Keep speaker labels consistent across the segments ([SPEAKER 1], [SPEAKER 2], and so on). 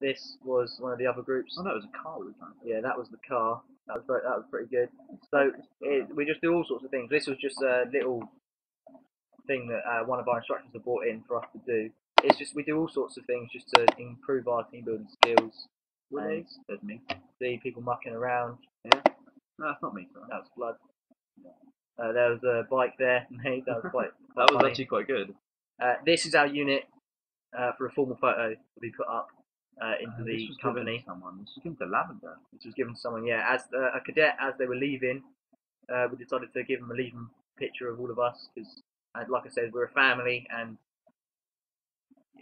[SPEAKER 1] This was one of the other groups.
[SPEAKER 2] Oh, that was a car we were trying to.
[SPEAKER 1] Yeah, that was the car. That was pretty good. So we just do all sorts of things. This was just a little thing that one of our instructors have brought in for us to do. It's just we do all sorts of things just to improve our team building skills.
[SPEAKER 2] Really? There's me.
[SPEAKER 1] See people mucking around.
[SPEAKER 2] Yeah. No, that's not me. Sorry.
[SPEAKER 1] That was blood. There was a bike there. That was quite.
[SPEAKER 2] That was
[SPEAKER 1] funny.
[SPEAKER 2] actually quite good.
[SPEAKER 1] This is our unit for a formal photo to be put up into the company.
[SPEAKER 2] This was given to Lavender.
[SPEAKER 1] This was given to someone, yeah. As a cadet, as they were leaving, we decided to give them a leaving picture of all of us because, like I said, we're a family and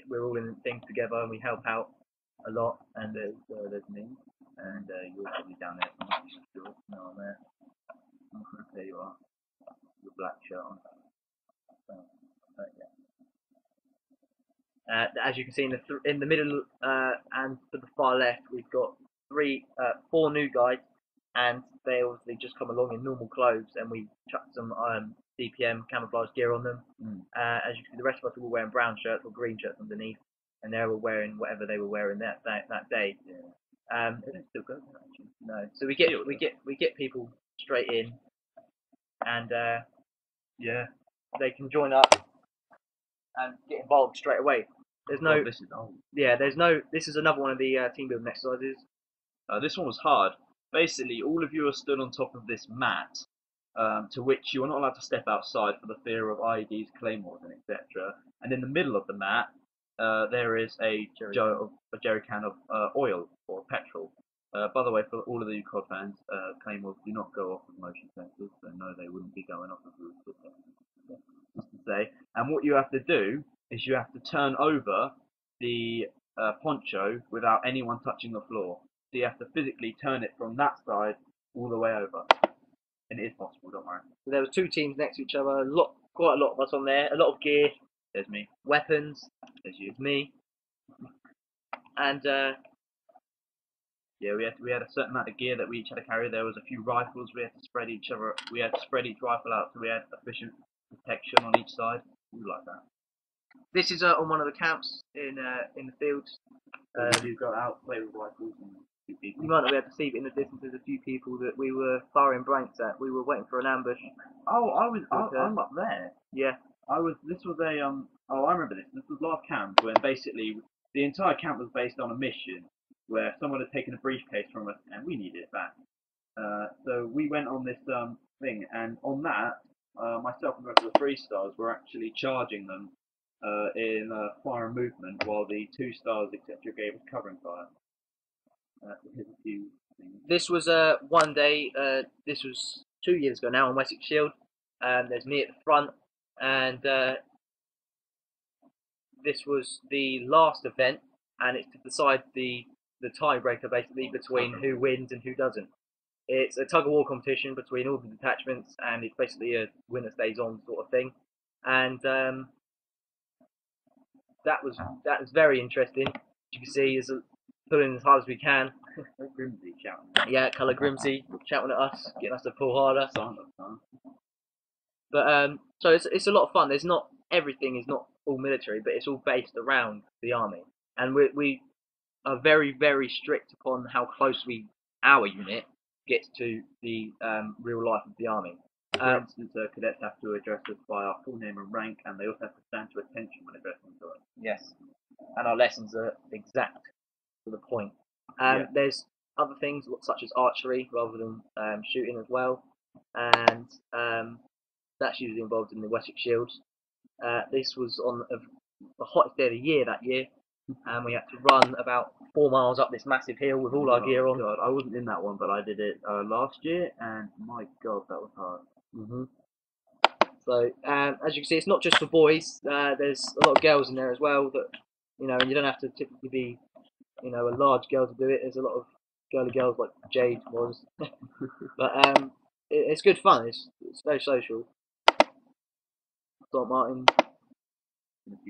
[SPEAKER 1] we're all in things together and we help out a lot. And there's me,
[SPEAKER 2] and you're probably down there. No, I'm there. There you are. Your black shirt on.
[SPEAKER 1] Yeah. As you can see in the middle and to the far left, we've got four new guys, and they obviously just come along in normal clothes, and we chucked some DPM camouflage gear on them. As you can see, the rest of us were all wearing brown shirts or green shirts underneath, and they were wearing whatever they were wearing that day.
[SPEAKER 2] Yeah. They don't still go there, actually.
[SPEAKER 1] No, so we get people straight in, and
[SPEAKER 2] yeah,
[SPEAKER 1] they can join up and get involved straight away. There's no.
[SPEAKER 2] This is old.
[SPEAKER 1] Yeah, there's no. This is another one of the team building exercises.
[SPEAKER 2] This one was hard. Basically, all of you are stood on top of this mat, to which you are not allowed to step outside for the fear of IEDs, claymores, and etc. And in the middle of the mat, there is a jerry can of oil or petrol. By the way, for all of you COD fans, claymores do not go off with motion sensors, so no, they wouldn't be going off if we were stood there. Just to say. And what you have to do is you have to turn over the poncho without anyone touching the floor. So you have to physically turn it from that side all the way over. And it is possible, don't worry.
[SPEAKER 1] So there was two teams next to each other, quite a lot of us on there, a lot of gear.
[SPEAKER 2] There's me.
[SPEAKER 1] Weapons.
[SPEAKER 2] There's you.
[SPEAKER 1] There's me. And
[SPEAKER 2] yeah, we had a certain amount of gear that we each had to carry. There was a few rifles. We had to spread each rifle out so we had efficient protection on each side. We like that.
[SPEAKER 1] This is on one of the camps in the fields.
[SPEAKER 2] You go out, play with rifles, and shoot people.
[SPEAKER 1] You might not be able to see, but in the distance there's a few people that we were firing blanks at. We were waiting for an ambush.
[SPEAKER 2] Oh, I'm up there.
[SPEAKER 1] Yeah.
[SPEAKER 2] This was a I remember this. This was last camp when basically the entire camp was based on a mission where someone had taken a briefcase from us and we needed it back. So we went on this thing, and on that, myself and the rest of the 3 stars were actually charging them in fire and movement, while the 2 stars etc. gave us covering fire. Here's a few things.
[SPEAKER 1] This was one day. This was 2 years ago now on Wessex Shield. There's me at the front, and this was the last event, and it's to decide the tiebreaker basically between who wins and who doesn't. It's a tug of war competition between all the detachments, and it's basically a winner stays on sort of thing. And that was very interesting. As you can see, is pulling as hard as we can.
[SPEAKER 2] Grimsy shouting.
[SPEAKER 1] Yeah, Colour Grimsy shouting at us, getting us to pull harder. But so it's a lot of fun. There's not everything is not all military, but it's all based around the army, and we are very, very strict upon how close our unit gets to the real life of the army.
[SPEAKER 2] For instance, cadets have to address us by our full name and rank, and they also have to stand to attention when addressing us.
[SPEAKER 1] Yes, and our lessons are exact to the point. There's other things such as archery rather than shooting as well, and that's usually involved in the Wessex Shields. This was on the hottest day of the year that year, and we had to run about 4 miles up this massive hill with all our gear on.
[SPEAKER 2] God, I wasn't in that one, but I did it last year, and my God, that was hard.
[SPEAKER 1] So, as you can see, it's not just for boys. There's a lot of girls in there as well. That and you don't have to typically be, a large girl to do it. There's a lot of girly girls like Jade was, but it's good fun. It's very social. St. Martin.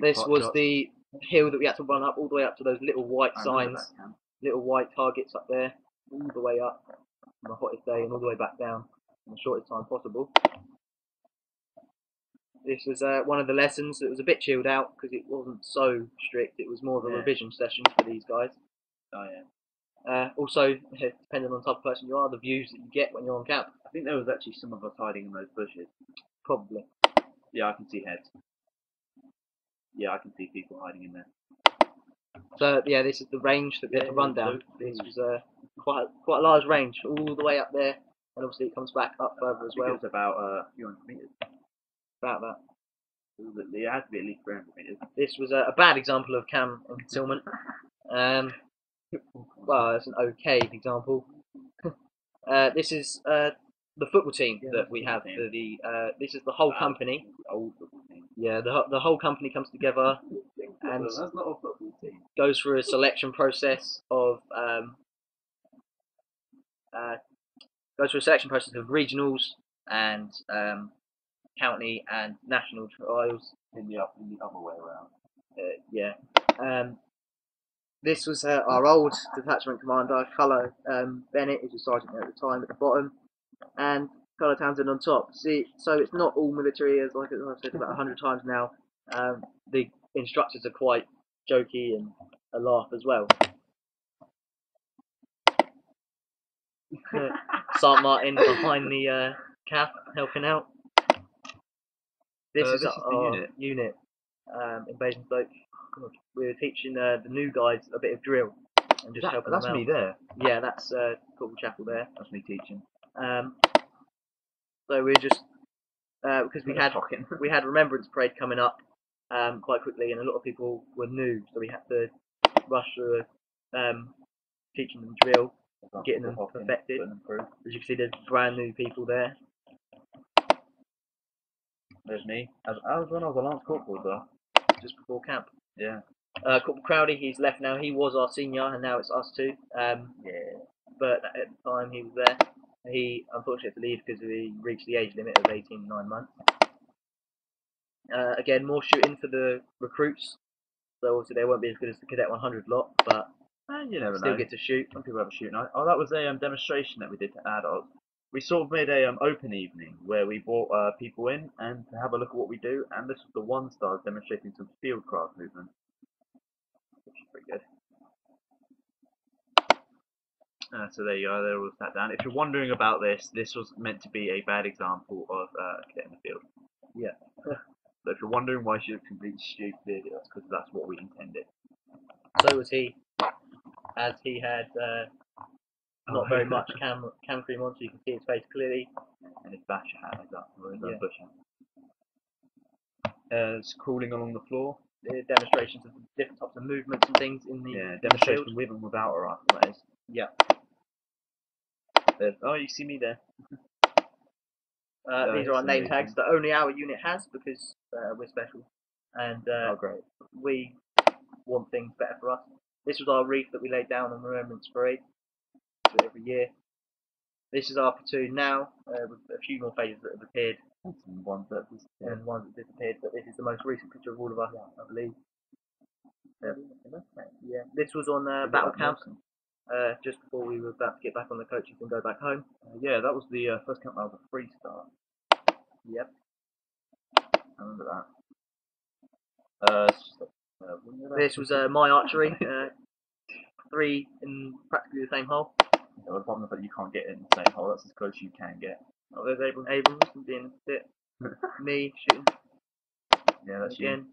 [SPEAKER 1] This was the hill that we had to run up all the way up to those little white signs, little white targets up there, all the way up on the hottest day and all the way back down in the shortest time possible. This was one of the lessons that was a bit chilled out because it wasn't so strict. It was more of a revision session for these guys.
[SPEAKER 2] Oh yeah.
[SPEAKER 1] Also, depending on the type of person you are, the views that you get when you're on camp.
[SPEAKER 2] I think there was actually some of us hiding in those bushes.
[SPEAKER 1] Probably.
[SPEAKER 2] Yeah, I can see heads. Yeah, I can see people hiding in there.
[SPEAKER 1] So yeah, this is the range that we had to run down. This was quite a large range, all the way up there, and obviously it comes back up further as well.
[SPEAKER 2] It's about a few hundred meters.
[SPEAKER 1] About that.
[SPEAKER 2] It had to be at least 300 meters.
[SPEAKER 1] This was a bad example of cam and concealment. Well, it's an okay example. This is the football team that we have for the. This is the whole company.
[SPEAKER 2] Old football team.
[SPEAKER 1] Yeah, the whole company comes together and
[SPEAKER 2] That's not a football team.
[SPEAKER 1] goes through a selection process of regionals and county and national trials.
[SPEAKER 2] In the other way around.
[SPEAKER 1] Yeah. This was our old detachment commander, Colour Bennett, who's a sergeant there at the time, at the bottom, and Colour Townsend on top. See, so it's not all military, as like I've said about 100 times now. The instructors are quite jokey and a laugh as well. Sergeant Martin behind the calf, helping out. This is our unit in Basingstoke. We were teaching the new guys a bit of drill and just helping them out.
[SPEAKER 2] That's me there.
[SPEAKER 1] Yeah, that's Corporal Chapel there.
[SPEAKER 2] That's me teaching.
[SPEAKER 1] So we were just because we had Remembrance Parade coming up quite quickly, and a lot of people were new, so we had to rush through teaching them drill, getting them perfected. As you can see, there's brand new people there.
[SPEAKER 2] There's me. I was when I was a Lance Corporal though.
[SPEAKER 1] Just before camp.
[SPEAKER 2] Yeah.
[SPEAKER 1] Corporal Crowley, he's left now. He was our senior, and now it's us two.
[SPEAKER 2] Yeah.
[SPEAKER 1] But at the time he was there, he unfortunately had to leave because he reached the age limit of 18, 9 months. Again, more shooting for the recruits. So obviously they won't be as good as the Cadet 100 lot, but
[SPEAKER 2] you never
[SPEAKER 1] still
[SPEAKER 2] know.
[SPEAKER 1] Get to shoot.
[SPEAKER 2] Some people have a shoot night. Oh, that was a demonstration that we did to adults. We sort of made a open evening where we brought people in and to have a look at what we do, and this was the one star demonstrating some fieldcraft movement, which is pretty good. So there you go, they're all sat down. If you're wondering about this, this was meant to be a bad example of a cadet in the field.
[SPEAKER 1] Yeah.
[SPEAKER 2] So if you're wondering why she looks completely stupid, that's because that's what we intended.
[SPEAKER 1] So was he, as he had not very much cam cream on, so you can see his face clearly.
[SPEAKER 2] And his basher hat like that, or his bush hat. It's crawling along the floor.
[SPEAKER 1] The demonstrations of different types of movements and things in the
[SPEAKER 2] demonstration
[SPEAKER 1] field.
[SPEAKER 2] with and without a rifle, that is.
[SPEAKER 1] Yeah.
[SPEAKER 2] Oh, you see me there.
[SPEAKER 1] These are our name tags that only our unit has because we're special, and
[SPEAKER 2] great.
[SPEAKER 1] We want things better for us. This was our wreath that we laid down on Remembrance Parade every year. This is our platoon now, with a few more faces that have appeared,
[SPEAKER 2] and ones that
[SPEAKER 1] disappeared, but this is the most recent picture of all of us, I believe. Yeah. This was on battle camp, just before we were about to get back on the coaches and go back home.
[SPEAKER 2] Yeah, that was the first camp that was a 3-star.
[SPEAKER 1] Yep.
[SPEAKER 2] I remember that.
[SPEAKER 1] This was my archery, 3 in practically the same hole.
[SPEAKER 2] Yeah, the problem is that you can't get in the same hole, that's as close as you can get.
[SPEAKER 1] Oh, there's Abrams being a bit. Me shooting.
[SPEAKER 2] Yeah, that's
[SPEAKER 1] again.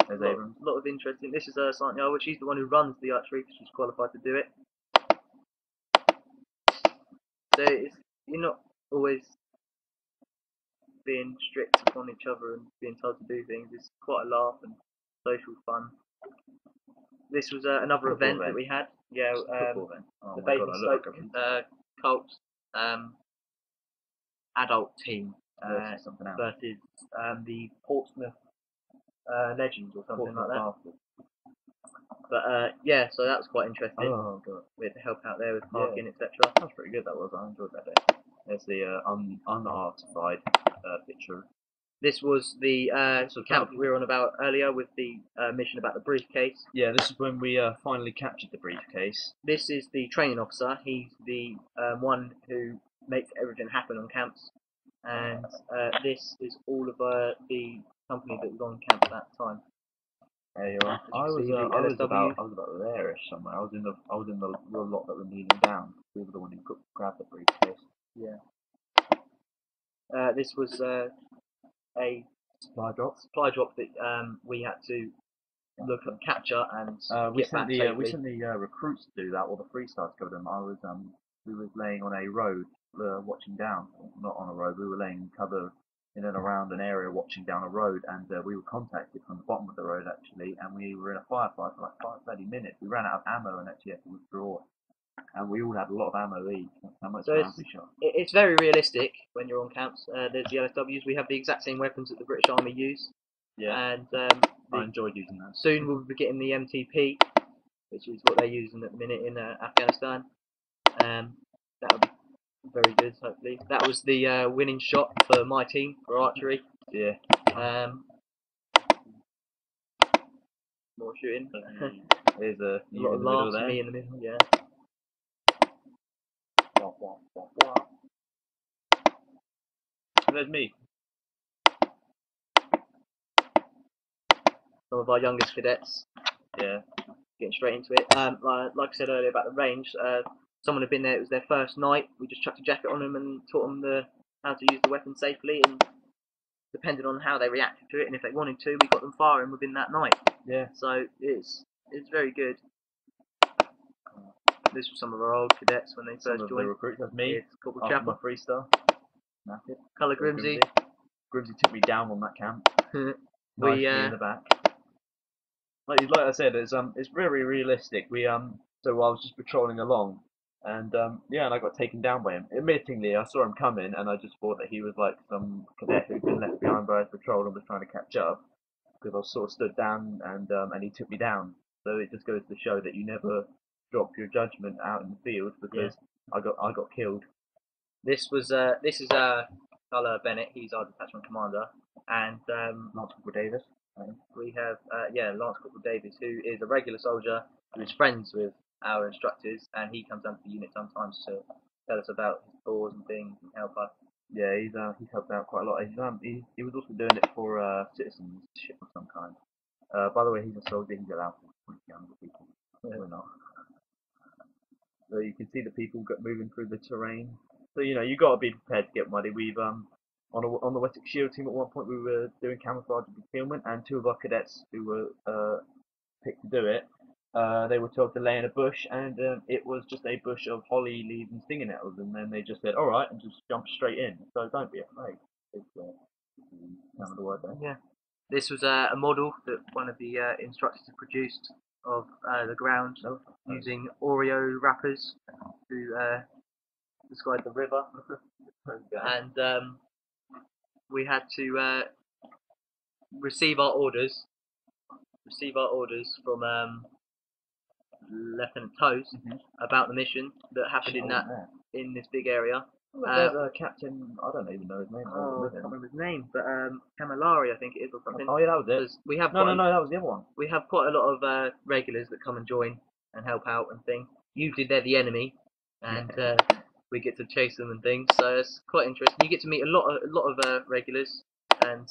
[SPEAKER 2] There's Abrams.
[SPEAKER 1] A lot of interesting. This is Sergeant Yarwood. She's the one who runs the archery because she's qualified to do it. So you're not always being strict upon each other and being told to do things. It's quite a laugh and social fun. This was another event that we had. Yeah, the Basingstoke Colts adult team versus the Portsmouth Legends or something like that. But yeah, so that was quite interesting.
[SPEAKER 2] Oh god,
[SPEAKER 1] we had to help out there with parking, etc.
[SPEAKER 2] That was pretty good. That was. I enjoyed that day. There's the unartified picture.
[SPEAKER 1] This was the camp we were on about earlier with the mission about the briefcase.
[SPEAKER 2] Yeah, this is when we finally captured the briefcase.
[SPEAKER 1] This is the training officer. He's the one who makes everything happen on camps. And this is all of the company that was on camp at that time.
[SPEAKER 2] There you are.
[SPEAKER 1] As you can see, the LSW.
[SPEAKER 2] I was about there-ish somewhere. I was in the lot that were kneeling down. We were the one who grabbed the briefcase.
[SPEAKER 1] Yeah. This was a
[SPEAKER 2] Supply drop.
[SPEAKER 1] supply drop that we had to look at, capture, and
[SPEAKER 2] We
[SPEAKER 1] get back
[SPEAKER 2] sent
[SPEAKER 1] safely.
[SPEAKER 2] the recruits to do that, or the freestars to go with them. We was laying on a road, watching down. Not on a road. We were laying cover in and around an area, watching down a road, and we were contacted from the bottom of the road actually, and we were in a firefight for like 30 minutes. We ran out of ammo and actually had to withdraw. And we all had a lot of ammo each. How much rounds we shot?
[SPEAKER 1] It's very realistic when you're on camps. There's the LSWs. We have the exact same weapons that the British Army use.
[SPEAKER 2] Yeah.
[SPEAKER 1] And
[SPEAKER 2] I enjoyed using that.
[SPEAKER 1] soon we'll be getting the MTP, which is what they're using at the minute in Afghanistan. That'll be very good, hopefully. That was the winning shot for my team for archery.
[SPEAKER 2] Yeah.
[SPEAKER 1] More shooting.
[SPEAKER 2] There's a
[SPEAKER 1] lot of
[SPEAKER 2] in the middle
[SPEAKER 1] laughs,
[SPEAKER 2] there.
[SPEAKER 1] me in the middle, yeah.
[SPEAKER 2] There's me.
[SPEAKER 1] Some of our youngest cadets.
[SPEAKER 2] Yeah.
[SPEAKER 1] Getting straight into it. Like I said earlier about the range, someone had been there. It was their first night. We just chucked a jacket on them and taught them how to use the weapon safely. And depending on how they reacted to it, and if they wanted to, we got them firing within that night.
[SPEAKER 2] Yeah.
[SPEAKER 1] So it's very good. This was some of our old cadets when they first joined.
[SPEAKER 2] The recruits. That's me.
[SPEAKER 1] It's Corporal
[SPEAKER 2] After
[SPEAKER 1] Chapel.
[SPEAKER 2] my freestyle. Knackered.
[SPEAKER 1] Colour Grimsey.
[SPEAKER 2] Grimsey took me down on that camp.
[SPEAKER 1] We
[SPEAKER 2] in the back. Like I said, it's very realistic. So I was just patrolling along, and and I got taken down by him. Admittingly, I saw him coming, and I just thought that he was like some cadet who'd been left behind by his patrol and was trying to catch up, because I was sort of stood down, and he took me down. So it just goes to show that you never drop your judgment out in the field, because I got killed.
[SPEAKER 1] This is Colour Bennett. He's our detachment commander, and
[SPEAKER 2] Lance Corporal Davis.
[SPEAKER 1] We have Lance Corporal Davis, who is a regular soldier who is friends with our instructors, and he comes down to the unit sometimes to tell us about his tours and things and help us.
[SPEAKER 2] Yeah, he's helped out quite a lot. He was also doing it for citizenship of some kind. By the way, he's a soldier. He's allowed to point younger people. We're not. So you can see the people moving through the terrain. So you got to be prepared to get muddy. We've on the Wessex Shield team at one point we were doing camouflage and concealment, and two of our cadets who were picked to do it, they were told to lay in a bush, and it was just a bush of holly leaves and stinging nettles, and then they just said, all right, and just jumped straight in. So don't be afraid. It's none of the word there.
[SPEAKER 1] Yeah. This was a model that one of the instructors had produced of the ground using Oreo wrappers to describe the river. And we had to receive our orders from Lieutenant Toast about the mission that happened in this big area.
[SPEAKER 2] There's a captain, I don't even know his name.
[SPEAKER 1] I can't remember his name, but Camillari, I think it is, or something.
[SPEAKER 2] Oh yeah, that was it.
[SPEAKER 1] We have
[SPEAKER 2] no, that was the other one.
[SPEAKER 1] We have quite a lot of regulars that come and join and help out and things. Usually they're the enemy, and we get to chase them and things. So it's quite interesting. You get to meet a lot of regulars and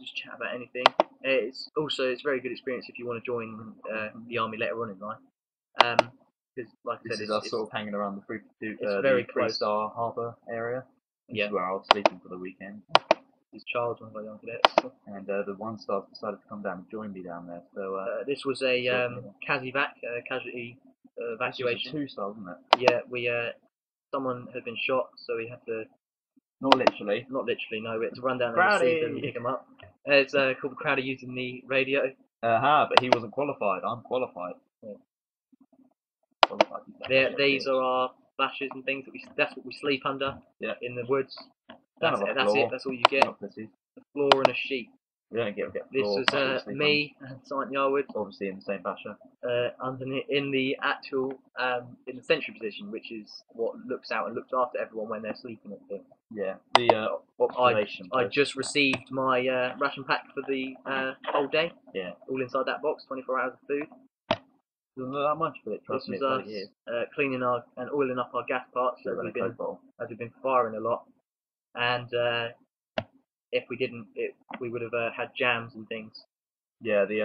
[SPEAKER 1] just chat about anything. It's a very good experience if you want to join the army later on in life. Because, like I said,
[SPEAKER 2] this is us sort of hanging around the
[SPEAKER 1] very close.
[SPEAKER 2] 3-star harbour area. This is where I was sleeping for the weekend.
[SPEAKER 1] This is Charles, one of our young cadets.
[SPEAKER 2] And the 1-stars decided to come down and join me down there. So
[SPEAKER 1] this was a CASEVAC, casualty evacuation.
[SPEAKER 2] This was a 2-star, wasn't it?
[SPEAKER 1] Yeah, someone had been shot, so we had to.
[SPEAKER 2] Not literally,
[SPEAKER 1] no. We had to run down there and see them and pick them up. It's called Crowder using the radio.
[SPEAKER 2] But he wasn't qualified. I'm qualified. Yeah.
[SPEAKER 1] These are our flashes and things that's what we sleep under in the woods. That's it. That's all you get. A floor and a sheet.
[SPEAKER 2] We don't get
[SPEAKER 1] This was me and Sergeant Yarwood.
[SPEAKER 2] Obviously in the same fashion.
[SPEAKER 1] Underneath in the actual in the sentry position, which is what looks out and looks after everyone when they're sleeping and things.
[SPEAKER 2] Yeah. The observation.
[SPEAKER 1] I just received my ration pack for the whole day.
[SPEAKER 2] Yeah.
[SPEAKER 1] All inside that box, 24 hours of food.
[SPEAKER 2] Doesn't look that much, but trust me,
[SPEAKER 1] it's us cleaning and oiling up our gas parts as we've been firing a lot, and if we didn't, we would have had jams and things.
[SPEAKER 2] Yeah, the